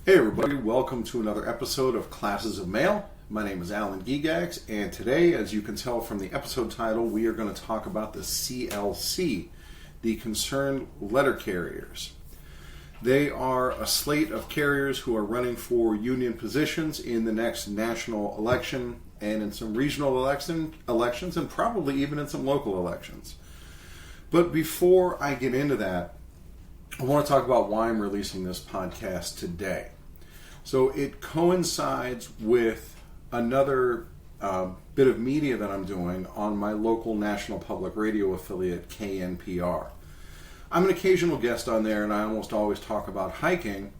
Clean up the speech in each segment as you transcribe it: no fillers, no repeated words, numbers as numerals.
Hey everybody, welcome to another episode of Classes of Mail. My name is Alan Gigax, and today, as you can tell from the episode title, we are going to talk about the CLC, the Concerned Letter Carriers. They are a slate of carriers who are running for union positions in the next national election and in some regional elections and probably even in some local elections. But before I get into that, I want to talk about why I'm releasing this podcast today. So it coincides with another bit of media that I'm doing on my local national public radio affiliate, KNPR. I'm an occasional guest on there, and I almost always talk about hiking,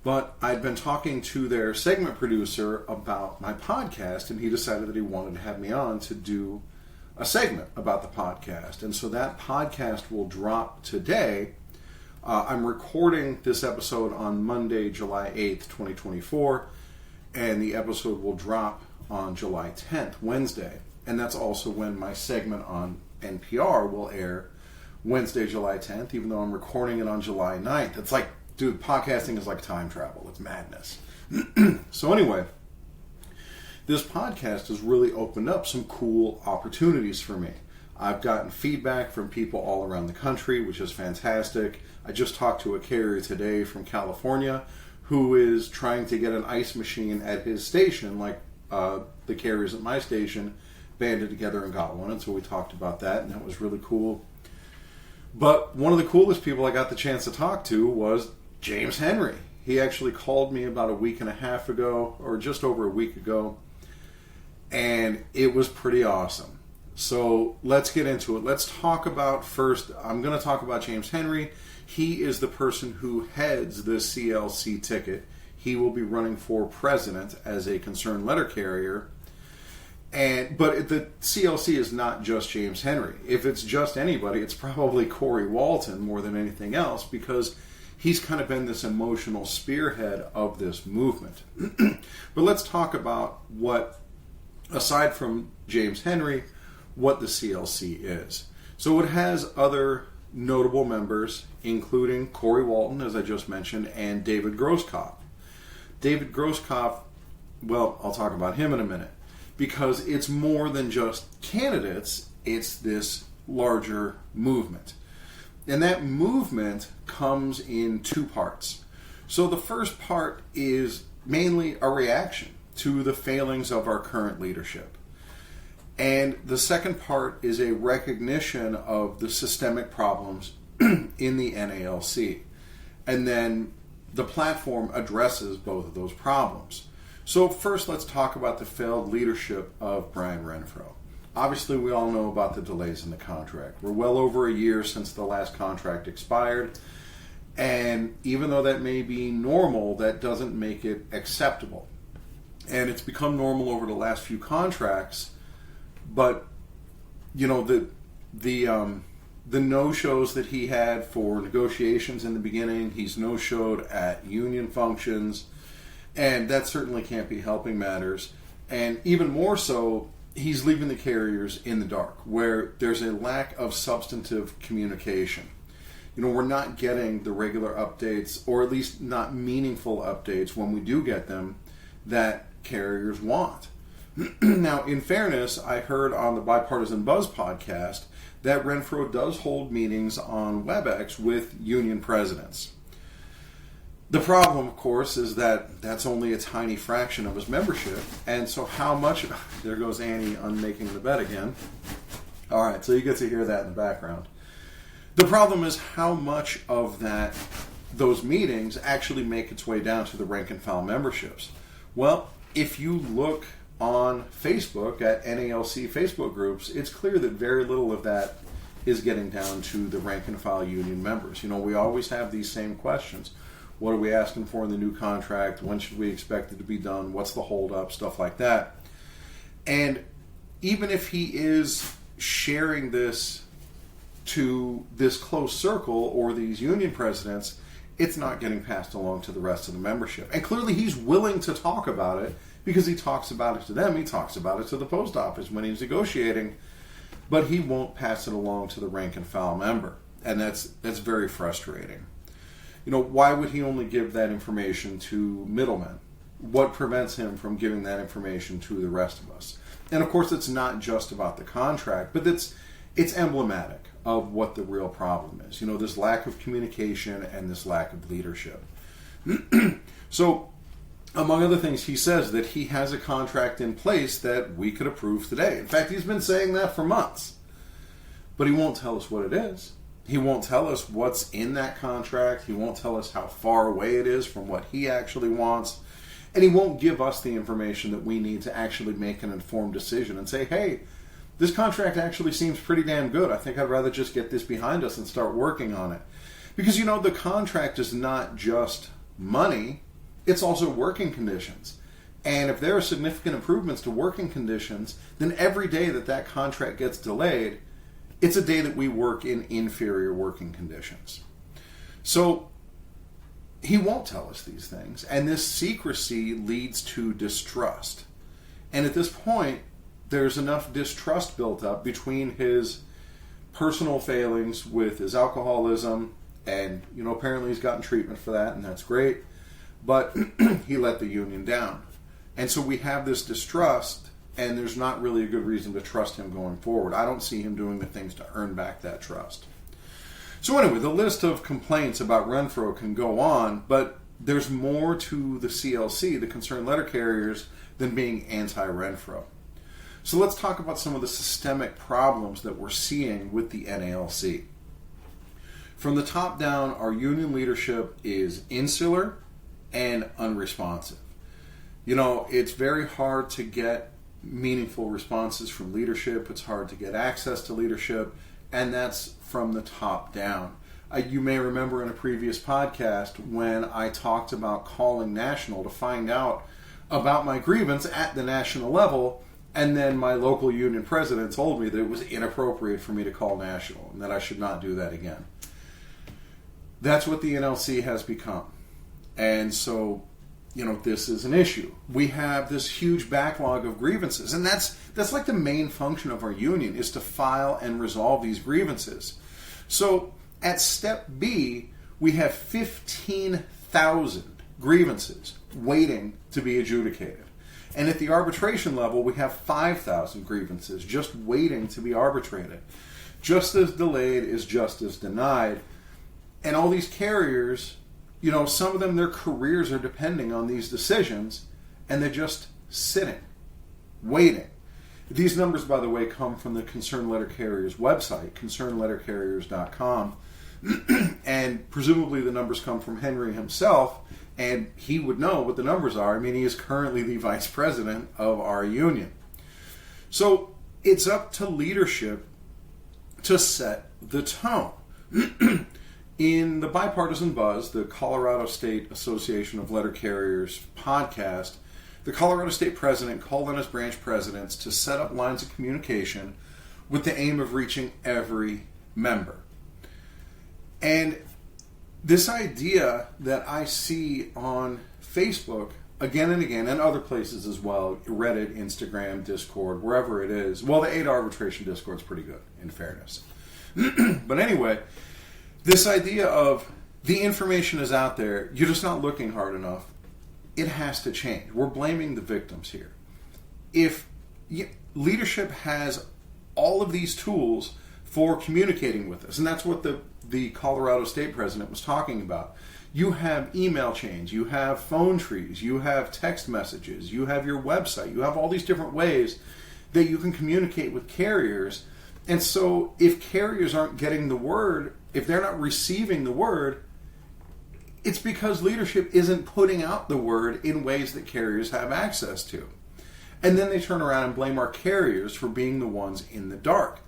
but I'd been talking to their segment producer about my podcast, and he decided that he wanted to have me on to do a segment about the podcast. And so that podcast will drop today. I'm recording this episode on Monday, July 8th, 2024, and the episode will drop on July 10th, Wednesday. And that's also when my segment on NPR will air, Wednesday, July 10th, even though I'm recording it on July 9th. It's like, dude, podcasting is like time travel. It's madness. So anyway, this podcast has really opened up some cool opportunities for me. I've gotten feedback from people all around the country, which is fantastic. I just talked to a carrier today from California who is trying to get an ice machine at his station, like the carriers at my station banded together and got one. And so we talked about that, and that was really cool. But one of the coolest people I got the chance to talk to was James Henry. He actually called me about a week and a half ago, or just over a week ago, and it was pretty awesome. So let's get into it. Let's talk about first, I'm going to talk about James Henry. He is the person who heads the CLC ticket. He will be running for president as a concerned letter carrier. But the CLC is not just James Henry. If it's just anybody, it's probably Corey Walton more than anything else, because he's kind of been this emotional spearhead of this movement. But let's talk about what, aside from James Henry, what the CLC is. So it has other notable members, including Corey Walton, as I just mentioned, and David Grosskopf. David Grosskopf, well, I'll talk about him in a minute, because it's more than just candidates, it's this larger movement. And that movement comes in two parts. So the first part is mainly a reaction to the failings of our current leadership. And the second part is a recognition of the systemic problems in the NALC. And then the platform addresses both of those problems. So first, let's talk about the failed leadership of Brian Renfro. Obviously, we all know about the delays in the contract. We're well over a year since the last contract expired. And even though that may be normal, that doesn't make it acceptable. And it's become normal over the last few contracts. But, you know, the no-shows that he had for negotiations in the beginning, he's no-showed at union functions, and that certainly can't be helping matters. And even more so, he's leaving the carriers in the dark, where there's a lack of substantive communication. You know, we're not getting the regular updates, or at least not meaningful updates when we do get them, that carriers want. Now, in fairness, I heard on the Bipartisan Buzz podcast that Renfro does hold meetings on WebEx with union presidents. The problem, of course, is that that's only a tiny fraction of his membership. And so how much... There goes Annie unmaking the bed again. All right, so you get to hear that in the background. The problem is how much of those meetings actually make its way down to the rank and file memberships. Well, if you look on Facebook at NALC Facebook groups, it's clear that very little of that is getting down to the rank and file union members. You know, we always have these same questions. What are we asking for in the new contract? When should we expect it to be done? What's the holdup? Stuff like that. And even if he is sharing this to this close circle or these union presidents, it's not getting passed along to the rest of the membership. And clearly he's willing to talk about it, because he talks about it to them. He talks about it to the post office when he's negotiating, but he won't pass it along to the rank and file member. And that's very frustrating. why would he only give that information to middlemen? What prevents him from giving that information to the rest of us? And of course, it's not just about the contract, but it's emblematic of what the real problem is. This lack of communication and this lack of leadership. So, among other things, he says that he has a contract in place that we could approve today. In fact, he's been saying that for months. But he won't tell us what it is. He won't tell us what's in that contract. He won't tell us how far away it is from what he actually wants. And he won't give us the information that we need to actually make an informed decision and say, hey, this contract actually seems pretty damn good. I think I'd rather just get this behind us and start working on it. Because, the contract is not just money, it's also working conditions. And if there are significant improvements to working conditions, then every day that contract gets delayed, it's a day that we work in inferior working conditions. So he won't tell us these things. And this secrecy leads to distrust. And at this point, there's enough distrust built up between his personal failings with his alcoholism, and, apparently he's gotten treatment for that, and that's great, but he let the union down. And so we have this distrust, and there's not really a good reason to trust him going forward. I don't see him doing the things to earn back that trust. So anyway, the list of complaints about Renfro can go on, but there's more to the CLC, the concerned letter carriers, than being anti-Renfro. So let's talk about some of the systemic problems that we're seeing with the NALC. From the top down, our union leadership is insular and unresponsive. It's very hard to get meaningful responses from leadership. It's hard to get access to leadership, and that's from the top down. You may remember in a previous podcast when I talked about calling national to find out about my grievance at the national level, and then my local union president told me that it was inappropriate for me to call national and that I should not do that again. That's what the NLC has become. And so, this is an issue. We have this huge backlog of grievances, and that's like the main function of our union, is to file and resolve these grievances. So at step B, we have 15,000 grievances waiting to be adjudicated. And at the arbitration level, we have 5,000 grievances just waiting to be arbitrated. Just as delayed is just as denied. And all these carriers, some of them, their careers are depending on these decisions, and they're just sitting, waiting. These numbers, by the way, come from the Concerned Letter Carriers website, concernedlettercarriers.com, and presumably the numbers come from Henry himself, and he would know what the numbers are. I mean, he is currently the vice president of our union. So it's up to leadership to set the tone. In the Bipartisan Buzz, the Colorado State Association of Letter Carriers podcast, the Colorado State president called on his branch presidents to set up lines of communication with the aim of reaching every member. And this idea that I see on Facebook again and again, and other places as well, Reddit, Instagram, Discord, wherever it is. Well, the 8 arbitration Discord is pretty good, in fairness. But anyway, this idea of the information is out there, you're just not looking hard enough, it has to change. We're blaming the victims here. If leadership has all of these tools for communicating with us, and that's what the Colorado State president was talking about. You have email chains, you have phone trees, you have text messages, you have your website, you have all these different ways that you can communicate with carriers. And so if carriers aren't getting the word, if they're not receiving the word, it's because leadership isn't putting out the word in ways that carriers have access to. And then they turn around and blame our carriers for being the ones in the dark.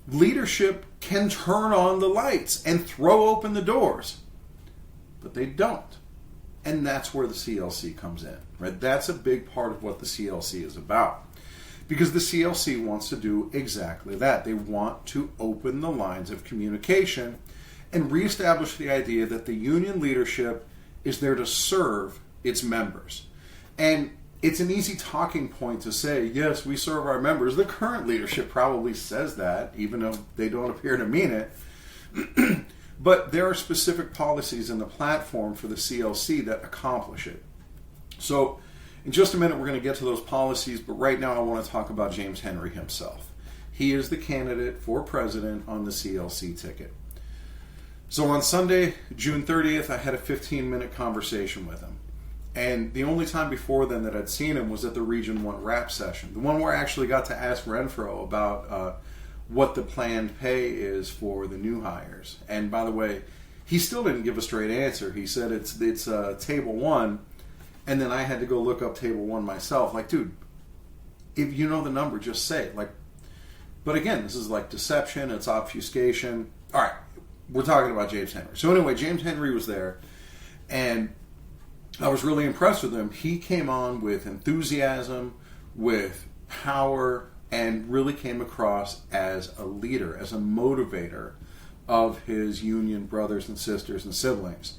Leadership can turn on the lights and throw open the doors, but they don't. And that's where the CLC comes in, right? That's a big part of what the CLC is about. Because the CLC wants to do exactly that. They want to open the lines of communication and reestablish the idea that the union leadership is there to serve its members. And it's an easy talking point to say, yes, we serve our members. The current leadership probably says that, even though they don't appear to mean it. But there are specific policies in the platform for the CLC that accomplish it. So in just a minute, we're going to get to those policies, but right now I want to talk about James Henry himself. He is the candidate for president on the CLC ticket. So on Sunday, June 30th, I had a 15-minute conversation with him. And the only time before then that I'd seen him was at the Region 1 rap session. The one where I actually got to ask Renfro about what the planned pay is for the new hires. And by the way, he still didn't give a straight answer. He said it's Table 1, and then I had to go look up Table 1 myself. Like, dude, if you know the number, just say it. Like, but again, this is like deception, it's obfuscation. All right, we're talking about James Henry. So anyway, James Henry was there, and I was really impressed with him. He came on with enthusiasm, with power, and really came across as a leader, as a motivator of his union brothers and sisters and siblings.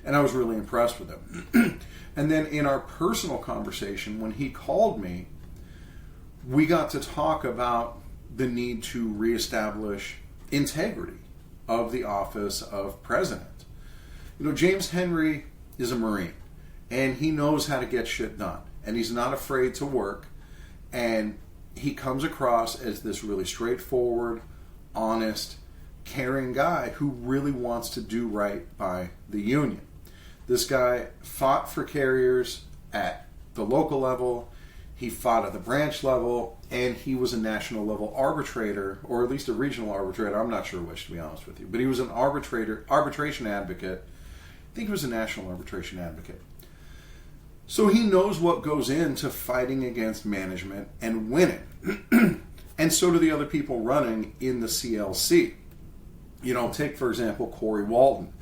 And I was really impressed with him. And then in our personal conversation, when he called me, we got to talk about the need to reestablish integrity of the office of president. You know, James Henry is a Marine, and he knows how to get shit done, and he's not afraid to work, and he comes across as this really straightforward, honest, caring guy who really wants to do right by the union. This guy fought for carriers at the local level, he fought at the branch level, and he was a national level arbitrator, or at least a regional arbitrator. I'm not sure which, to be honest with you. But he was an arbitration advocate. I think he was a national arbitration advocate. So he knows what goes into fighting against management and winning. And so do the other people running in the CLC. You know, take, for example, Corey Walton.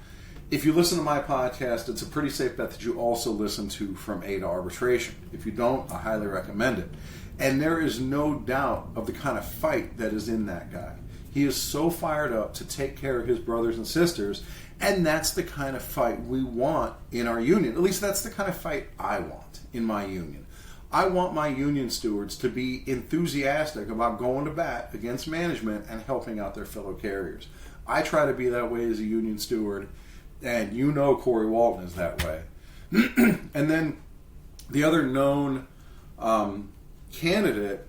If you listen to my podcast, it's a pretty safe bet that you also listen to From A to Arbitration. If you don't, I highly recommend it. And there is no doubt of the kind of fight that is in that guy. He is so fired up to take care of his brothers and sisters, and that's the kind of fight we want in our union. At least that's the kind of fight I want in my union. I want my union stewards to be enthusiastic about going to bat against management and helping out their fellow carriers. I try to be that way as a union steward, and you know Corey Walton is that way. And then the other known candidate,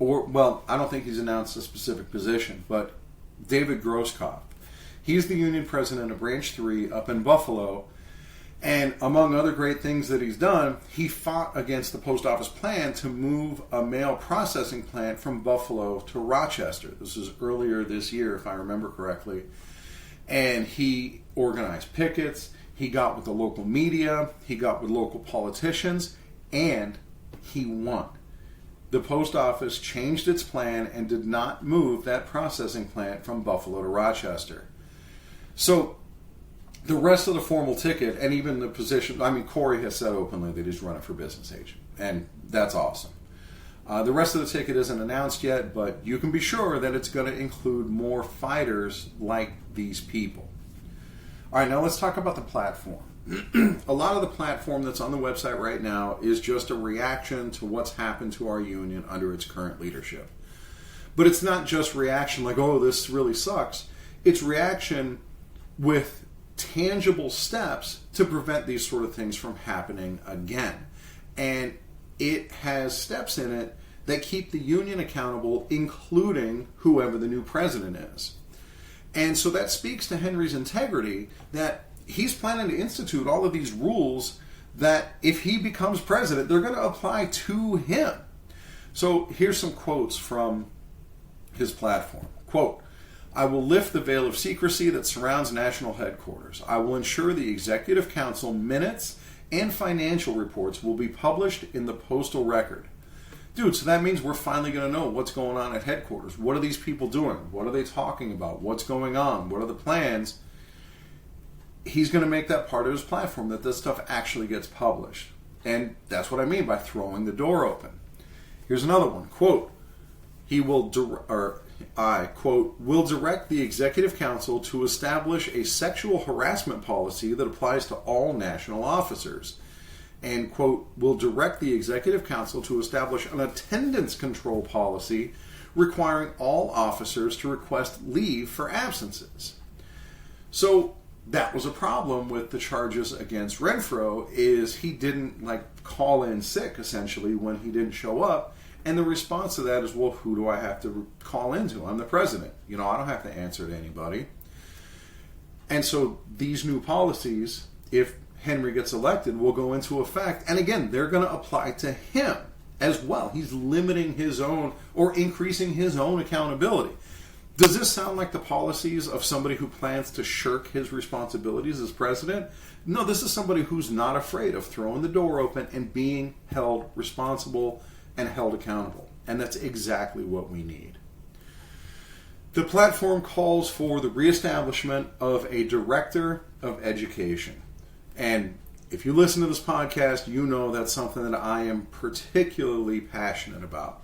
I don't think he's announced a specific position, but David Grosskopf. He's the union president of Branch 3 up in Buffalo, and among other great things that he's done, he fought against the post office plan to move a mail processing plant from Buffalo to Rochester. This was earlier this year, if I remember correctly. And he organized pickets, he got with the local media, he got with local politicians, and he won. The post office changed its plan and did not move that processing plant from Buffalo to Rochester. So the rest of the formal ticket, and even the position, I mean, Corey has said openly that he's running for business agent, and that's awesome. The rest of the ticket isn't announced yet, but you can be sure that it's going to include more fighters like these people. All right, now let's talk about the platform. A lot of the platform that's on the website right now is just a reaction to what's happened to our union under its current leadership. But it's not just reaction like, oh, this really sucks. It's reaction with tangible steps to prevent these sort of things from happening again. And it has steps in it that keep the union accountable, including whoever the new president is. And so that speaks to Henry's integrity, that he's planning to institute all of these rules that if he becomes president, they're going to apply to him. So here's some quotes from his platform. Quote, I will lift the veil of secrecy that surrounds national headquarters. I will ensure the Executive Council minutes and financial reports will be published in the postal record. Dude, so that means we're finally going to know what's going on at headquarters. What are these people doing? What are they talking about? What's going on? What are the plans? He's going to make that part of his platform, that this stuff actually gets published. And that's what I mean by throwing the door open. Here's another one. Quote, I, quote, will direct the Executive Council to establish a sexual harassment policy that applies to all national officers. And, quote, will direct the Executive Council to establish an attendance control policy requiring all officers to request leave for absences. So that was a problem with the charges against Renfro, is he didn't call in sick essentially when he didn't show up. And the response to that is, well, who do I have to call into? I'm the president. I don't have to answer to anybody. And so these new policies, if Henry gets elected, will go into effect. And again, they're going to apply to him as well. He's limiting his own or increasing his own accountability. Does this sound like the policies of somebody who plans to shirk his responsibilities as president? No, this is somebody who's not afraid of throwing the door open and being held responsible and held accountable. And that's exactly what we need. The platform calls for the reestablishment of a director of education. And if you listen to this podcast, you know that's something that I am particularly passionate about.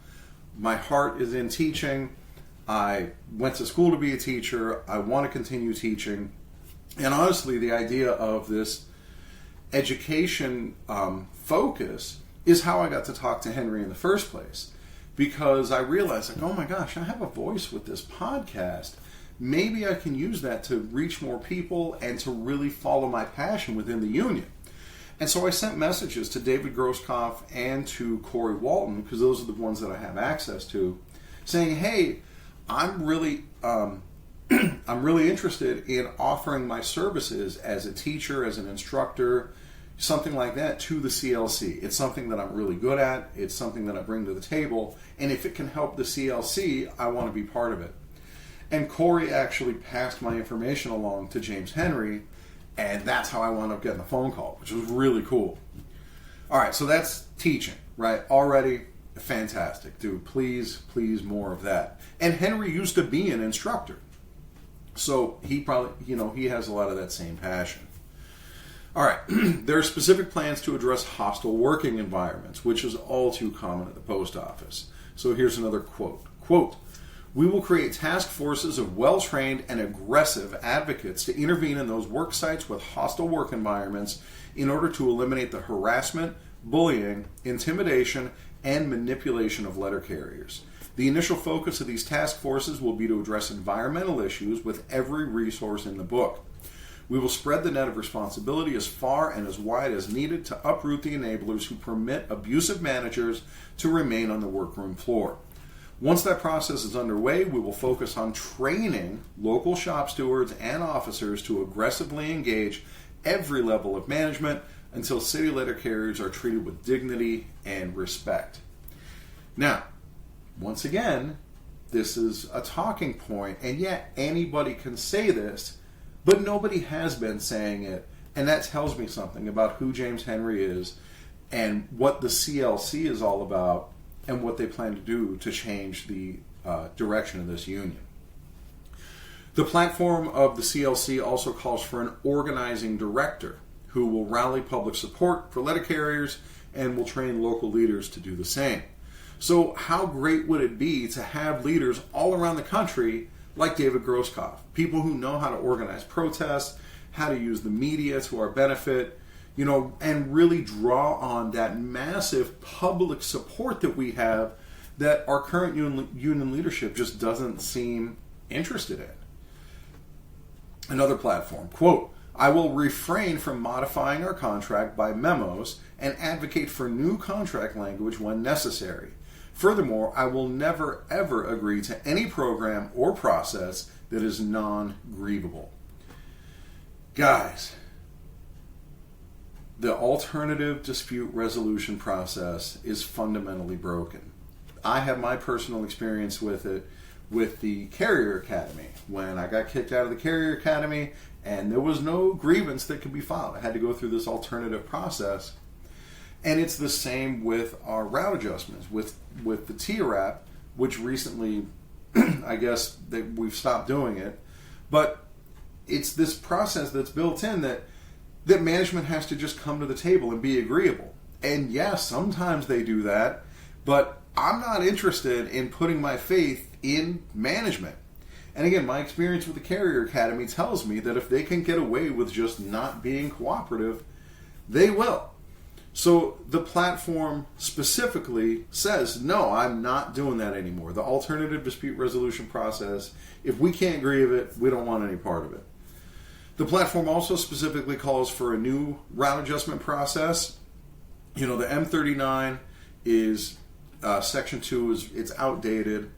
My heart is in teaching. I went to school to be a teacher. I want to continue teaching. And honestly, the idea of this education focus is how I got to talk to Henry in the first place. Because I realized, oh my gosh, I have a voice with this podcast. Maybe I can use that to reach more people and to really follow my passion within the union. And so I sent messages to David Grosskopf and to Corey Walton, because those are the ones that I have access to, saying, hey, I'm really interested in offering my services as a teacher, as an instructor, something like that, to the CLC. It's something that I'm really good at. It's something that I bring to the table. And if it can help the CLC, I want to be part of it. And Corey actually passed my information along to James Henry, and that's how I wound up getting the phone call, which was really cool. All right, so that's teaching, right? Already fantastic. Dude, please more of that. And Henry used to be an instructor. So he probably, he has a lot of that same passion. All right, there are specific plans to address hostile working environments, which is all too common at the post office. So here's another quote. Quote, we will create task forces of well-trained and aggressive advocates to intervene in those work sites with hostile work environments in order to eliminate the harassment, bullying, intimidation, and manipulation of letter carriers. The initial focus of these task forces will be to address environmental issues with every resource in the book. We will spread the net of responsibility as far and as wide as needed to uproot the enablers who permit abusive managers to remain on the workroom floor. Once that process is underway, we will focus on training local shop stewards and officers to aggressively engage every level of management until city letter carriers are treated with dignity and respect. Now, once again, this is a talking point, and yet anybody can say this, but nobody has been saying it, and that tells me something about who James Henry is and what the CLC is all about and what they plan to do to change the direction of this union. The platform of the CLC also calls for an organizing director who will rally public support for letter carriers and will train local leaders to do the same. So how great would it be to have leaders all around the country like David Grosskopf, people who know how to organize protests, how to use the media to our benefit, and really draw on that massive public support that we have that our current union leadership just doesn't seem interested in. Another platform, quote, I will refrain from modifying our contract by memos and advocate for new contract language when necessary. Furthermore, I will never, ever agree to any program or process that is non-grievable. Guys, the alternative dispute resolution process is fundamentally broken. I have my personal experience with it with the Carrier Academy. When I got kicked out of the Carrier Academy and there was no grievance that could be filed, I had to go through this alternative process. And it's the same with our route adjustments, with the TRAP, which recently, I guess, that we've stopped doing it. But it's this process that's built in that management has to just come to the table and be agreeable. And yes, sometimes they do that, but I'm not interested in putting my faith in management. And again, my experience with the Carrier Academy tells me that if they can get away with just not being cooperative, they will. So the platform specifically says, no, I'm not doing that anymore. The alternative dispute resolution process, if we can't agree with it, we don't want any part of it. The platform also specifically calls for a new route adjustment process. The M39 is Section 2 it's outdated,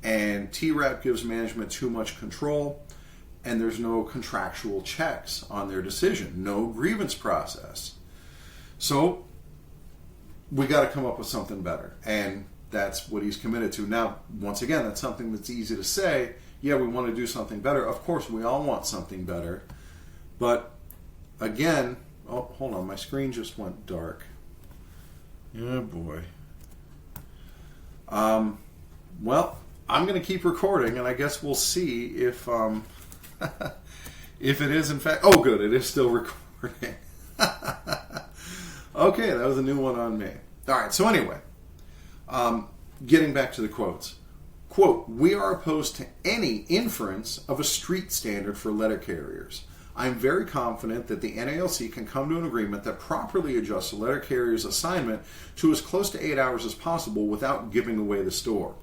and TRAP gives management too much control, and there's no contractual checks on their decision, no grievance process. So we got to come up with something better, and that's what he's committed to. Now, once again, that's something that's easy to say. Yeah, we want to do something better. Of course, we all want something better. But again, oh, hold on, my screen just went dark. Yeah, boy. Well, I'm going to keep recording, and I guess we'll see if if it is in fact. Oh, good, it is still recording. Okay, that was a new one on me. All right, so anyway, getting back to the quotes. Quote, "We are opposed to any inference of a street standard for letter carriers. I am very confident that the NALC can come to an agreement that properly adjusts a letter carrier's assignment to as close to 8 hours as possible without giving away the store."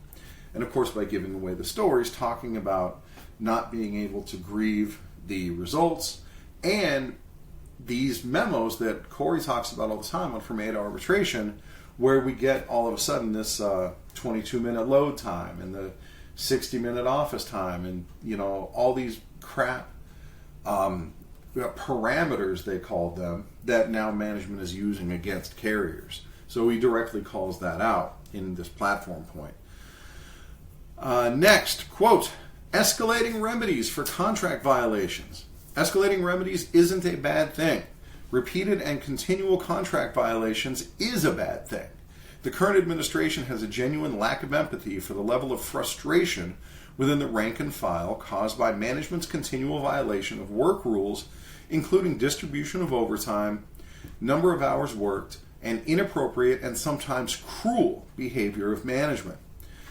And of course, by giving away the store, he's talking about not being able to grieve the results, and these memos that Corey talks about all the time on From A to Arbitration, where we get all of a sudden this 22-minute load time and the 60-minute office time, and all these crap parameters, they called them, that now management is using against carriers. So he directly calls that out in this platform point. Next, quote, "Escalating remedies for contract violations. Escalating remedies isn't a bad thing. Repeated and continual contract violations is a bad thing. The current administration has a genuine lack of empathy for the level of frustration within the rank and file caused by management's continual violation of work rules, including distribution of overtime, number of hours worked, and inappropriate and sometimes cruel behavior of management.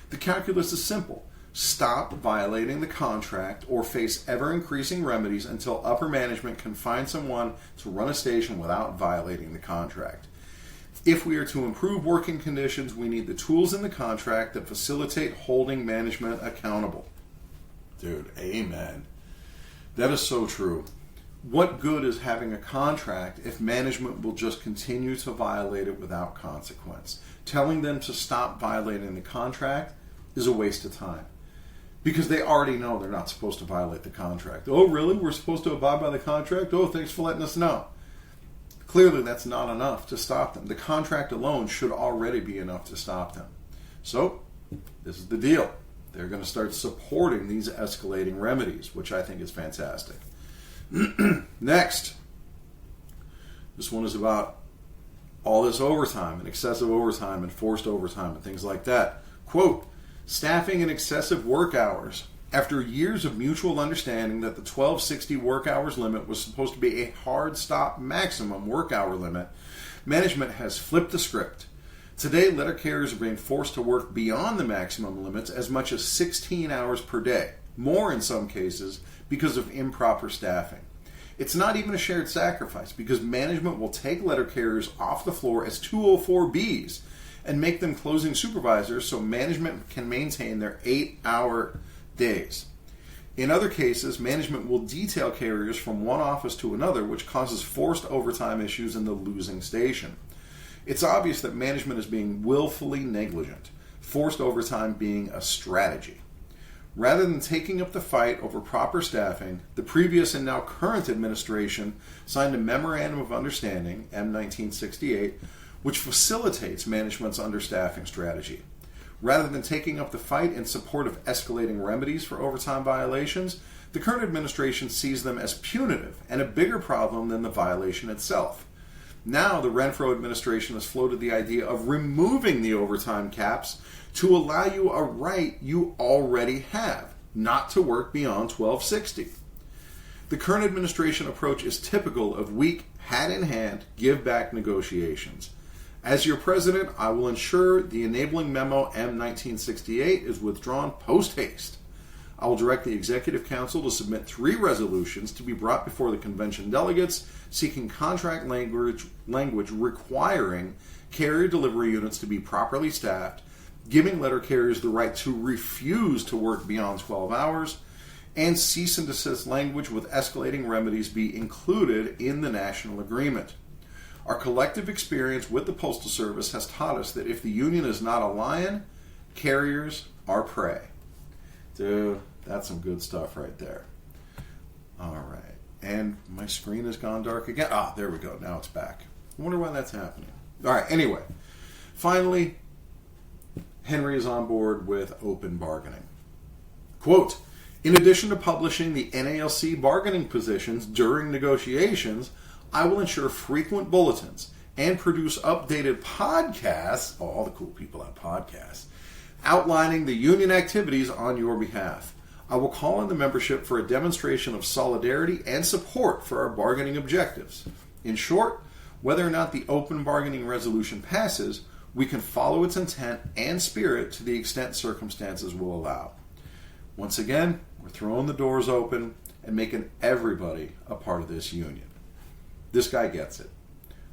The calculus is simple. Stop violating the contract or face ever-increasing remedies until upper management can find someone to run a station without violating the contract. If we are to improve working conditions, we need the tools in the contract that facilitate holding management accountable." Dude, amen. That is so true. What good is having a contract if management will just continue to violate it without consequence? Telling them to stop violating the contract is a waste of time, because they already know they're not supposed to violate the contract. Oh, really? We're supposed to abide by the contract? Oh, thanks for letting us know. Clearly, that's not enough to stop them. The contract alone should already be enough to stop them. So, this is the deal. They're going to start supporting these escalating remedies, which I think is fantastic. Next, this one is about all this overtime and excessive overtime and forced overtime and things like that. Quote, "Staffing and excessive work hours. After years of mutual understanding that the 1260 work hours limit was supposed to be a hard stop maximum work hour limit, management has flipped the script. Today, letter carriers are being forced to work beyond the maximum limits as much as 16 hours per day, more in some cases because of improper staffing. It's not even a shared sacrifice, because management will take letter carriers off the floor as 204Bs and make them closing supervisors so management can maintain their 8-hour days. In other cases, management will detail carriers from one office to another, which causes forced overtime issues in the losing station. It's obvious that management is being willfully negligent, forced overtime being a strategy. Rather than taking up the fight over proper staffing, the previous and now current administration signed a Memorandum of Understanding, M1968, which facilitates management's understaffing strategy. Rather than taking up the fight in support of escalating remedies for overtime violations, the current administration sees them as punitive and a bigger problem than the violation itself. Now, the Renfro administration has floated the idea of removing the overtime caps to allow you a right you already have, not to work beyond 1260. The current administration approach is typical of weak, hand-in-hand, give-back negotiations. As your president, I will ensure the enabling memo M1968 is withdrawn post-haste. I will direct the Executive Council to submit 3 resolutions to be brought before the convention delegates seeking contract language requiring carrier delivery units to be properly staffed, giving letter carriers the right to refuse to work beyond 12 hours, and cease and desist language with escalating remedies be included in the national agreement. Our collective experience with the Postal Service has taught us that if the union is not a lion, carriers are prey. Dude, that's some good stuff right there. All right. And my screen has gone dark again. Ah, there we go. Now it's back. I wonder why that's happening. All right. Anyway, finally, Henry is on board with open bargaining. Quote, in addition to publishing the NALC bargaining positions during negotiations, I will ensure frequent bulletins and produce updated podcasts, all the cool people have podcasts, outlining the union activities on your behalf. I will call on the membership for a demonstration of solidarity and support for our bargaining objectives. In short, whether or not the open bargaining resolution passes, we can follow its intent and spirit to the extent circumstances will allow. Once again, we're throwing the doors open and making everybody a part of this union. This guy gets it.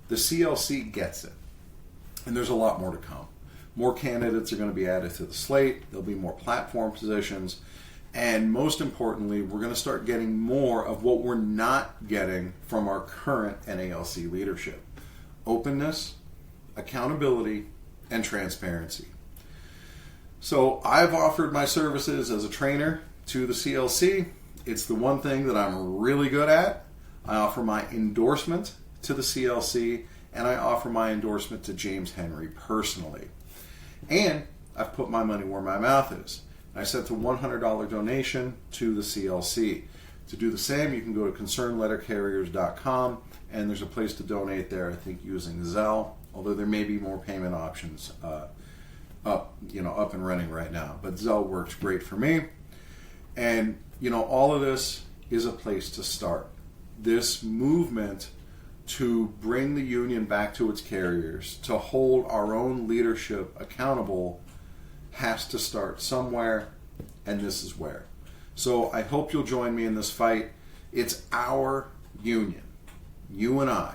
The CLC gets it. And there's a lot more to come. More candidates are going to be added to the slate. There'll be more platform positions. And most importantly, we're going to start getting more of what we're not getting from our current NALC leadership. Openness, accountability, and transparency. So I've offered my services as a trainer to the CLC. It's the one thing that I'm really good at. I offer my endorsement to the CLC, and I offer my endorsement to James Henry personally. And I've put my money where my mouth is. I sent a $100 donation to the CLC. To do the same, you can go to concernedlettercarriers.com, and there's a place to donate there, I think, using Zelle, although there may be more payment options up and running right now. But Zelle works great for me. And, all of this is a place to start. This movement to bring the union back to its carriers, to hold our own leadership accountable, has to start somewhere, and this is where. So I hope you'll join me in this fight. It's our union. You and I.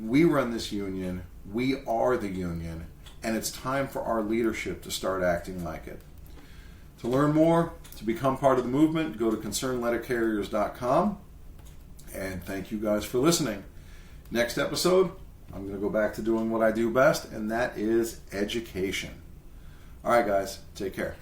We run this union. We are the union. And it's time for our leadership to start acting like it. To learn more, to become part of the movement, go to concernedlettercarriers.com. And thank you guys for listening. Next episode, I'm going to go back to doing what I do best, and that is education. All right, guys, take care.